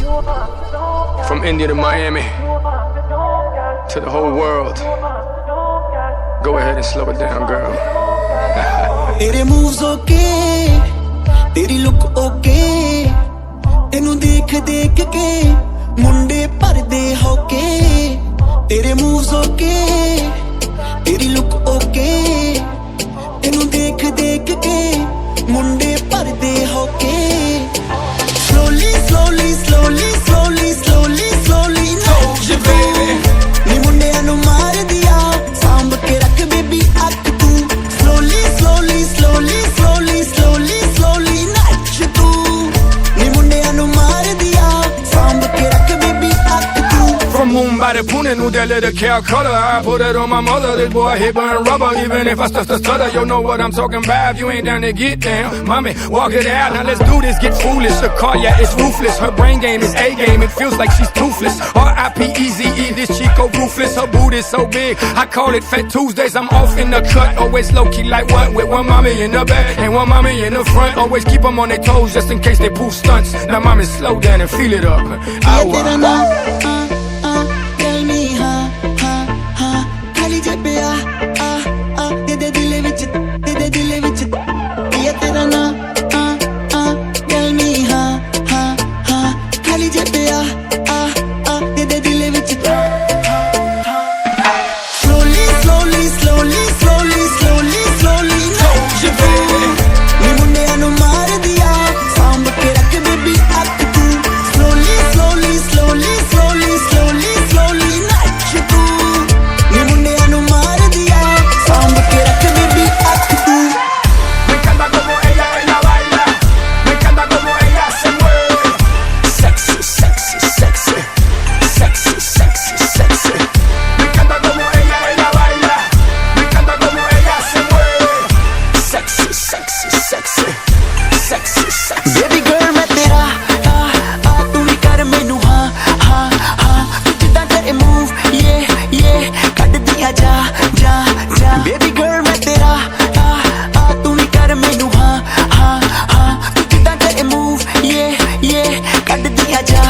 From India to Miami, to the whole world. Go ahead and slow it down, girl. तेरे moves okay, तेरी look okay, तेनू देख देख के मुंडे भरदे होके. तेरे moves okay, तेरी look okay, तेनू देख देख के मुंडे भरदे होके. Slowly, slowly, slowly, slowly, slowly, slowly, Told you, baby. नी मुंडिया नू मार दिया, सांभ के रख बेबी अख तू. Slowly, slowly, slowly, slowly, slowly, slowly, नाच तू. नी मुंडिया नू मार दिया, सांभ के रख बेबी अख तू. From Mumbai to Pune, New Delhi to Calcutta, I put it on my mother. This boy hit burn rubber, even if I stutter. You know what I'm talking about. If you ain't down to get down, mommy, walk it out. Now let's do this. Get foolish. The car, yeah, it's ruthless. Her brain game is A game. It feels like she's toothless. R.I.P.E.Z.E. This Chico ruthless. Her booty so big, I call it Fat Tuesdays. I'm off in the cut, always low key like what? With one mommy in the back and one mommy in the front. Always keep them on their toes just in case they pull stunts. Now mommy, slow down and feel it up. ये तेरा नाम tell me हाँ खाली जबे आ दे दे दिले विच ये तेरा नाम tell me हाँ खाली जबे आ दे दे दिले विच. Slowly, slowly, slowly, slowly, slowly, slowly, Told you, baby. नी मुंडिया नू मार दिया, सांभ के रख बेबी अख तू. Slowly, slowly, slowly, slowly, slowly, slowly, नाच तू. नी मुंडिया नू मार दिया, सांभ के रख बेबी अख तू. Me encanta como ella baila. Me encanta como ella se mueve. Sexy, sexy, sexy. Sexy, sexy, sexy. Me encanta como ella baila. Me encanta como ella se mueve. Sexy, sexy, sexy. Sexy, sexy. Baby girl मैं तेरा तू भी कर मैनू हाँ तू जिद्दां करे move ये कट दिया जा. Baby girl मैं तेरा तू भी कर मैनू हाँ तू जिद्दां करे move ये कट दिया जा.